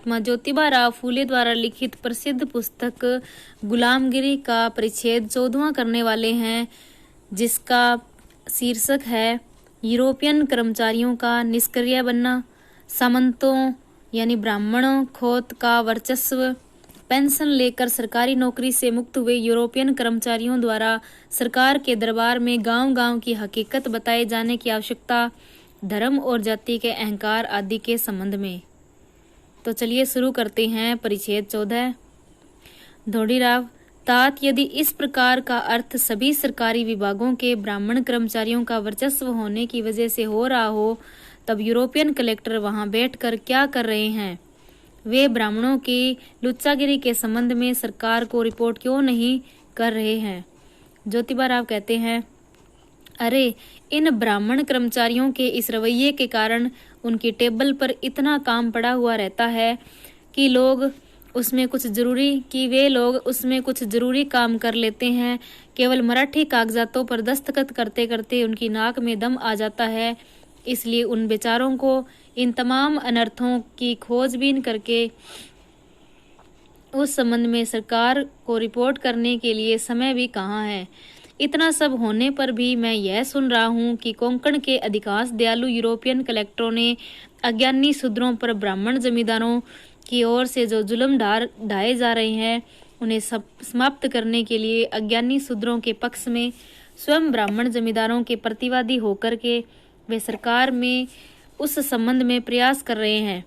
महात्मा ज्योतिबा राव फूले द्वारा लिखित प्रसिद्ध पुस्तक गुलामगिरी का परिच्छेद 14वां करने वाले हैं, जिसका शीर्षक है यूरोपियन कर्मचारियों का निष्क्रिय बनना, सामंतों यानी ब्राह्मणों खोत का वर्चस्व, पेंशन लेकर सरकारी नौकरी से मुक्त हुए यूरोपियन कर्मचारियों द्वारा सरकार के दरबार में गांव-गांव की हकीकत बताए जाने की आवश्यकता, धर्म और जाति के अहंकार आदि के संबंध में। तो चलिए शुरू करते हैं परिच्छेद 14। धोड़ीराव तात यदि इस प्रकार का अर्थ सभी सरकारी विभागों के ब्राह्मण कर्मचारियों का वर्चस्व होने की वजह से हो रहा हो, तब यूरोपियन कलेक्टर वहां बैठकर क्या कर रहे हैं? वे ब्राह्मणों की लुच्चागिरी के संबंध में सरकार को रिपोर्ट क्यों नहीं कर रहे हैं? ज्योतिबा राव कहते हैं, अरे इन ब्राह्मण कर्मचारियों के इस रवैये के कारण उनकी टेबल पर इतना काम पड़ा हुआ रहता है कि वे लोग उसमें कुछ जरूरी काम कर लेते हैं। केवल मराठी कागजातों पर दस्तखत करते करते उनकी नाक में दम आ जाता है। इसलिए उन बेचारों को इन तमाम अनर्थों की खोजबीन करके उस संबंध में सरकार को रिपोर्ट करने के लिए समय भी कहाँ है। इतना सब होने पर भी मैं यह सुन रहा हूँ कि कोंकण के अधिकांश दयालु यूरोपियन कलेक्टरों ने अज्ञानी शूद्रों पर ब्राह्मण जमींदारों की ओर से जो जुल्म ढाए जा रहे हैं, उन्हें समाप्त करने के लिए अज्ञानी शूद्रों के पक्ष में स्वयं ब्राह्मण जमींदारों के प्रतिवादी होकर के वे सरकार में उस संबंध में प्रयास कर रहे हैं।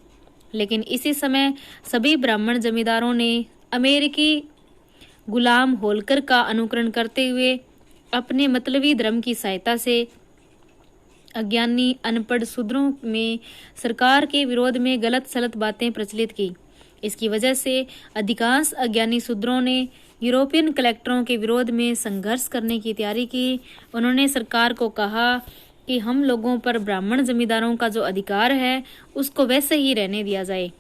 लेकिन इसी समय सभी ब्राह्मण जमींदारों ने अमेरिकी गुलाम होल्कर का अनुकरण करते हुए अपने मतलबी धर्म की सहायता से अज्ञानी अनपढ़ शूद्रों में सरकार के विरोध में गलत सलत बातें प्रचलित की। इसकी वजह से अधिकांश अज्ञानी शूद्रों ने यूरोपियन कलेक्टरों के विरोध में संघर्ष करने की तैयारी की। उन्होंने सरकार को कहा कि हम लोगों पर ब्राह्मण जमींदारों का जो अधिकार है उसको वैसे ही रहने दिया जाए।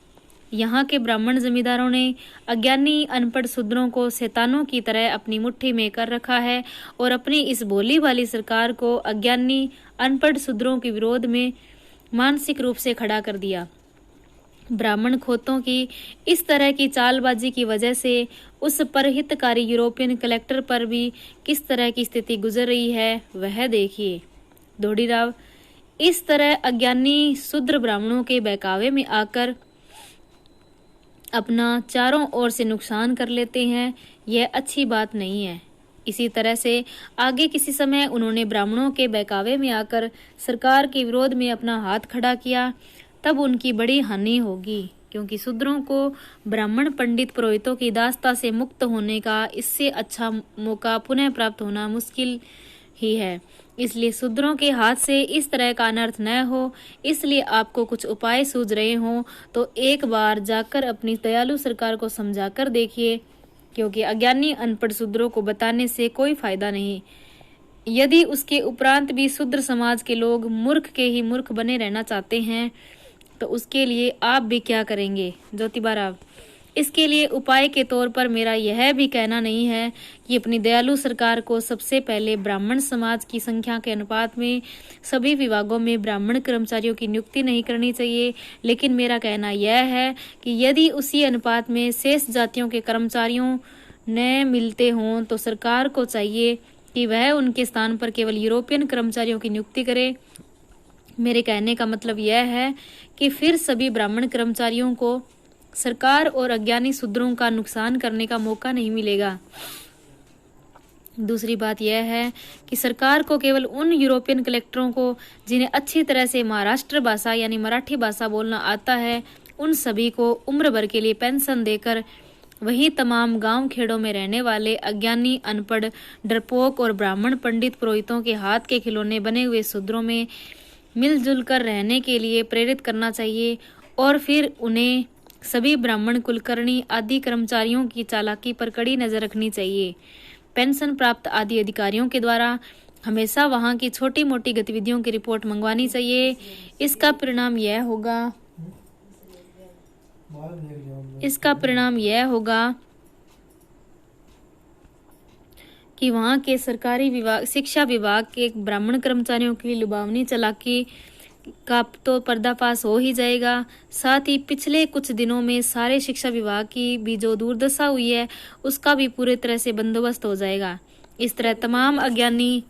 यहाँ के ब्राह्मण जमींदारों ने अज्ञानी अनपढ़ शूद्रों को शैतानों की तरह अपनी मुट्ठी में कर रखा है और अपनी इस भोली वाली सरकार को अज्ञानी अनपढ़ शूद्रों के विरोध में मानसिक रूप से खड़ा कर दिया। ब्राह्मण खोतों की इस तरह की चालबाजी की वजह से उस परहितकारी यूरोपियन कलेक्टर पर भी किस तरह की स्थिति गुजर रही है वह देखिए। धोड़ीराव इस तरह अज्ञानी शूद्र ब्राह्मणों के बहकावे में आकर अपना चारों ओर से नुकसान कर लेते हैं, यह अच्छी बात नहीं है। इसी तरह से आगे किसी समय उन्होंने ब्राह्मणों के बहकावे में आकर सरकार के विरोध में अपना हाथ खड़ा किया, तब उनकी बड़ी हानि होगी, क्योंकि शूद्रों को ब्राह्मण पंडित पुरोहितों की दास्ता से मुक्त होने का इससे अच्छा मौका पुनः प्राप्त होना मुश्किल ही है। इसलिए शूद्रों के हाथ से इस तरह का अनर्थ न हो, इसलिए आपको कुछ उपाय सूझ रहे हों तो एक बार जाकर अपनी दयालु सरकार को समझाकर देखिए, क्योंकि अज्ञानी अनपढ़ शूद्रों को बताने से कोई फायदा नहीं। यदि उसके उपरांत भी शूद्र समाज के लोग मूर्ख के ही मूर्ख बने रहना चाहते हैं तो उसके लिए आप भी क्या करेंगे? ज्योतिबा राव इसके लिए उपाय के तौर पर मेरा यह भी कहना नहीं है कि अपनी दयालु सरकार को सबसे पहले ब्राह्मण समाज की संख्या के अनुपात में सभी विभागों में ब्राह्मण कर्मचारियों की नियुक्ति नहीं करनी चाहिए, लेकिन मेरा कहना यह है कि यदि उसी अनुपात में शेष जातियों के कर्मचारियों न मिलते हों तो सरकार को चाहिए कि वह उनके स्थान पर केवल यूरोपियन कर्मचारियों की नियुक्ति करे। मेरे कहने का मतलब यह है कि फिर सभी ब्राह्मण कर्मचारियों को सरकार और अज्ञानी शूद्रों का नुकसान करने का मौका नहीं मिलेगा। दूसरी बात यह है कि सरकार को केवल उन यूरोपियन कलेक्टरों को जिन्हें अच्छी तरह से महाराष्ट्र भाषा यानी मराठी भाषा बोलना आता है, उन सभी को उम्र भर के लिए पेंशन देकर वही तमाम गांव खेड़ों में रहने वाले अज्ञानी अनपढ़ डरपोक और ब्राह्मण पंडित पुरोहितों के हाथ के खिलौने बने हुए शूद्रों में मिलजुल कर रहने के लिए प्रेरित करना चाहिए और फिर उन्हें सभी ब्राह्मण कुलकर्णी आदि कर्मचारियों की चालाकी पर कड़ी नजर रखनी चाहिए। पेंशन प्राप्त आदि अधिकारियों के द्वारा हमेशा वहां की छोटी मोटी गतिविधियों की रिपोर्ट मंगवानी चाहिए। इसका परिणाम यह होगा कि वहां के सरकारी विभाग शिक्षा विभाग के ब्राह्मण कर्मचारियों की लुभावनी चालाकी का तो पर्दाफाश हो ही जाएगा, साथ ही पिछले कुछ दिनों में सारे शिक्षा विभाग की भी जो दुर्दशा हुई है उसका भी पूरे तरह से बंदोबस्त हो जाएगा। इस तरह तमाम अज्ञानी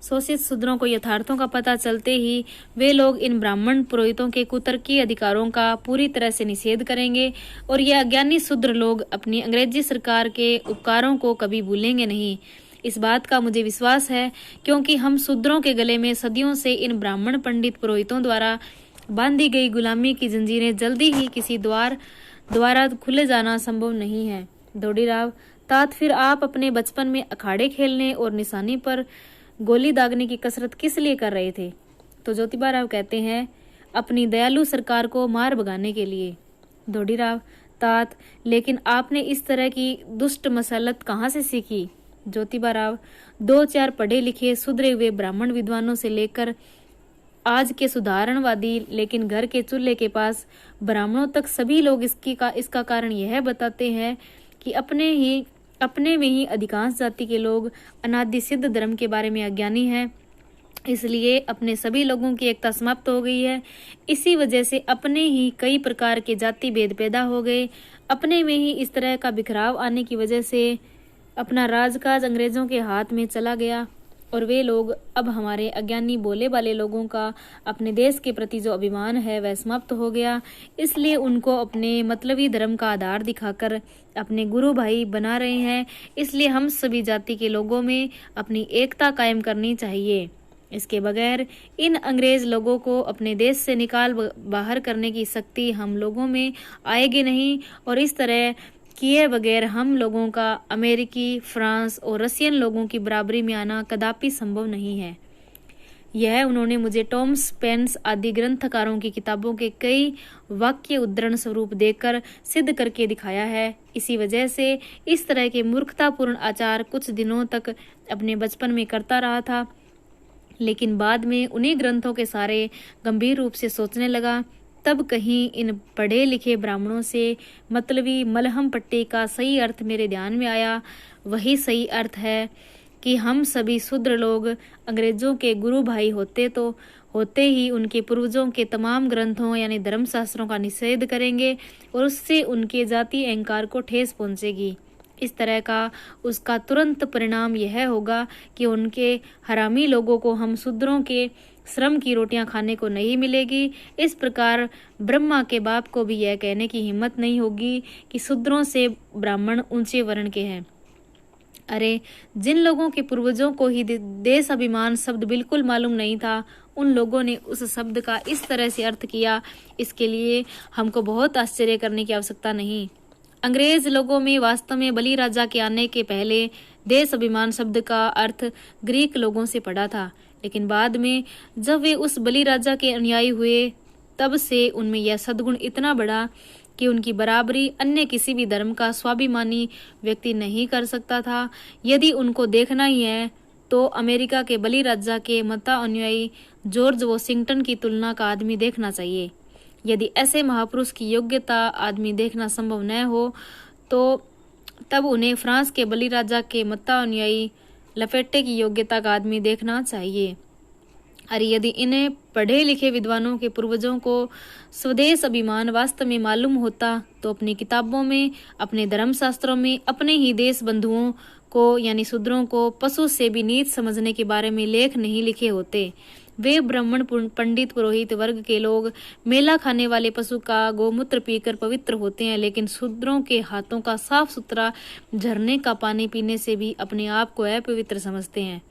शोषित शूद्रों को यथार्थों का पता चलते ही वे लोग इन ब्राह्मण पुरोहितों के कुतर्की अधिकारों का पूरी तरह से निषेध करेंगे और ये अज्ञानी शूद्र लोग अपनी अंग्रेजी सरकार के उपकारों को कभी भूलेंगे नहीं। इस बात का मुझे विश्वास है, क्योंकि हम शूद्रों के गले में सदियों से इन ब्राह्मण पंडित पुरोहितों द्वारा बांधी गई गुलामी की जंजीरें जल्दी ही किसी द्वारा खुले जाना संभव नहीं है। दौड़ीराव तात, फिर आप अपने बचपन में अखाड़े खेलने और निशानी पर गोली दागने की कसरत किस लिए कर रहे थे? तो ज्योतिबा राव कहते हैं, अपनी दयालु सरकार को मार भगाने के लिए। दौड़ीराव तात, लेकिन आपने इस तरह की दुष्ट मसलत कहाँ से सीखी? ज्योतिबा राव, 2-4 पढ़े लिखे सुधरे हुए ब्राह्मण विद्वानों से लेकर आज के सुधारणवादी लेकिन घर के चूल्हे के पास ब्राह्मणों तक सभी लोग इसका कारण यह बताते हैं कि अपने में ही अधिकांश जाति के लोग अनादि सिद्ध धर्म के बारे में अज्ञानी हैं। इसलिए अपने सभी लोगों की एकता समाप्त हो गई है। इसी वजह से अपने ही कई प्रकार के जाति भेद पैदा हो गए। अपने में ही इस तरह का बिखराव आने की वजह से अपना राजकाज अंग्रेजों के हाथ में चला गया और वे लोग अब हमारे अज्ञानी बोले वाले लोगों का अपने देश के प्रति जो अभिमान है वह समाप्त हो गया। इसलिए उनको अपने मतलबी धर्म का आधार दिखाकर अपने गुरु भाई बना रहे हैं। इसलिए हम सभी जाति के लोगों में अपनी एकता कायम करनी चाहिए। इसके बगैर इन अंग्रेज लोगों को अपने देश से निकाल बाहर करने की शक्ति हम लोगों में आएगी नहीं, और इस तरह किए बगैर हम लोगों का अमेरिकी, फ्रांस और रशियन लोगों की बराबरी में आना कदापि संभव नहीं है। यह उन्होंने मुझे टॉमस पेंस आदि ग्रंथकारों की किताबों के कई वाक्य उद्धरण स्वरूप देकर सिद्ध करके दिखाया है। इसी वजह से इस तरह के मूर्खतापूर्ण आचार कुछ दिनों तक अपने बचपन में करता रहा था, लेकिन बाद में उन्हीं ग्रंथों के सारे गंभीर रूप से सोचने लगा। तब कहीं इन पढ़े लिखे ब्राह्मणों से मतलबी मलहम पट्टी का सही अर्थ मेरे ध्यान में आया। वही सही अर्थ है कि हम सभी शूद्र लोग अंग्रेजों के गुरु भाई होते ही उनके पूर्वजों के तमाम ग्रंथों यानी धर्मशास्त्रों का निषेध करेंगे और उससे उनके जाति अहंकार को ठेस पहुंचेगी। इस तरह का उसका तुरंत परिणाम यह होगा कि उनके हरामी लोगों को हम शूद्रों के श्रम की रोटियां खाने को नहीं मिलेगी। इस प्रकार ब्रह्मा के बाप को भी यह कहने की हिम्मत नहीं होगी कि शूद्रों से ब्राह्मण ऊंचे वर्ण के हैं। अरे, जिन लोगों के पूर्वजों को ही देश अभिमान शब्द बिल्कुल मालूम नहीं था, उन लोगों ने उस शब्द का इस तरह से अर्थ किया, इसके लिए हमको बहुत आश्चर्य करने की आवश्यकता नहीं। अंग्रेज लोगों में वास्तव में बलि राजा के आने के पहले देश अभिमान शब्द का अर्थ ग्रीक लोगों से पड़ा था, लेकिन बाद में जब वे उस बलि राजा के अनुयायी हुए तब से उनमें यह सद्गुण इतना बढ़ा कि उनकी बराबरी अन्य किसी भी धर्म का स्वाभिमानी व्यक्ति नहीं कर सकता था। यदि उनको देखना ही है तो अमेरिका के बलि राजा के मता अनुयायी जॉर्ज वॉशिंगटन की तुलना का आदमी देखना चाहिए। यदि ऐसे महापुरुष की योग्यता आदमी देखना संभव न हो तो तब उन्हें फ्रांस के बलि राजा के मता अनुयायी लफेटे की योग्यता का आदमी देखना चाहिए। अरे, यदि इन्हें पढ़े लिखे विद्वानों के पूर्वजों को स्वदेश अभिमान वास्तव में मालूम होता तो अपनी किताबों में, अपने धर्मशास्त्रों में अपने ही देश बंधुओं को यानी शूद्रों को पशु से भी नीच समझने के बारे में लेख नहीं लिखे होते। वे ब्राह्मण पंडित पुरोहित वर्ग के लोग मेला खाने वाले पशु का गोमूत्र पीकर पवित्र होते हैं, लेकिन शूद्रों के हाथों का साफ सुथरा झरने का पानी पीने से भी अपने आप को अपवित्र समझते हैं।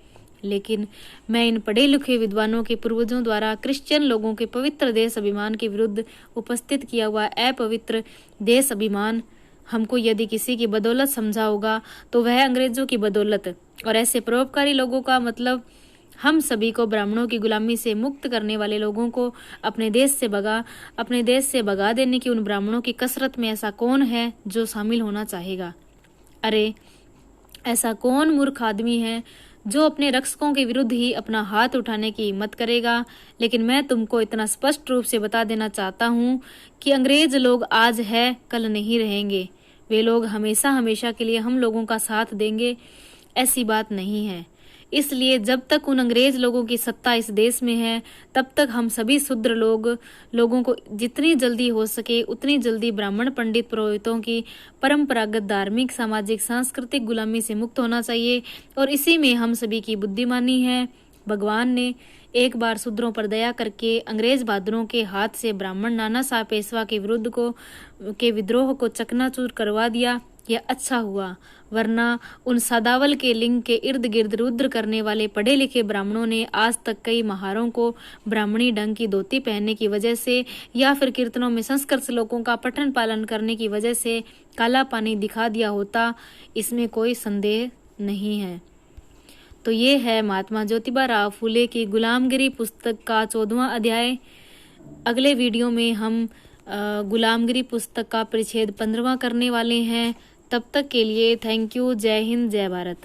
लेकिन मैं इन पढ़े लिखे विद्वानों के पूर्वजों द्वारा क्रिश्चियन लोगों के पवित्र देश अभिमान के विरुद्ध उपस्थित किया हुआ अपवित्र देश अभिमान हमको यदि किसी की बदौलत समझा होगा तो वह अंग्रेजों की बदौलत, और ऐसे परोपकारी लोगों का मतलब हम सभी को ब्राह्मणों की गुलामी से मुक्त करने वाले लोगों को अपने देश से भगा देने की उन ब्राह्मणों की कसरत में ऐसा कौन है जो शामिल होना चाहेगा? अरे, ऐसा कौन मूर्ख आदमी है जो अपने रक्षकों के विरुद्ध ही अपना हाथ उठाने की हिम्मत करेगा? लेकिन मैं तुमको इतना स्पष्ट रूप से बता देना चाहता हूँ कि अंग्रेज लोग आज है कल नहीं रहेंगे। वे लोग हमेशा हमेशा के लिए हम लोगों का साथ देंगे, ऐसी बात नहीं है। इसलिए जब तक उन अंग्रेज लोगों की सत्ता इस देश में है, तब तक हम सभी शूद्र लोगों को जितनी जल्दी हो सके उतनी जल्दी ब्राह्मण पंडित पुरोहितों की परंपरागत धार्मिक, सामाजिक, सांस्कृतिक गुलामी से मुक्त होना चाहिए। और इसी में हम सभी की बुद्धिमानी है। भगवान ने एक बार शूद्रों पर दया करके अंग्रेज बहादुरों के हाथ से ब्राह्मण नाना साहब पेशवा के विद्रोह को चकनाचूर करवा दिया। यह अच्छा हुआ, वरना उन सदावल के लिंग के इर्द गिर्द रुद्र करने वाले पढ़े लिखे ब्राह्मणों ने आज तक कई महारों को ब्राह्मणी ढंग की धोती पहनने की वजह से या फिर कीर्तनों में संस्कृत श्लोकों का पठन पालन करने की वजह से काला पानी दिखा दिया होता, इसमें कोई संदेह नहीं है। तो ये है महात्मा ज्योतिबा राव फूले की गुलामगिरी पुस्तक का 14वां अध्याय। अगले वीडियो में हम गुलामगिरी पुस्तक का परिच्छेद 15वां करने वाले हैं। तब तक के लिए थैंक यू। जय हिंद, जय भारत।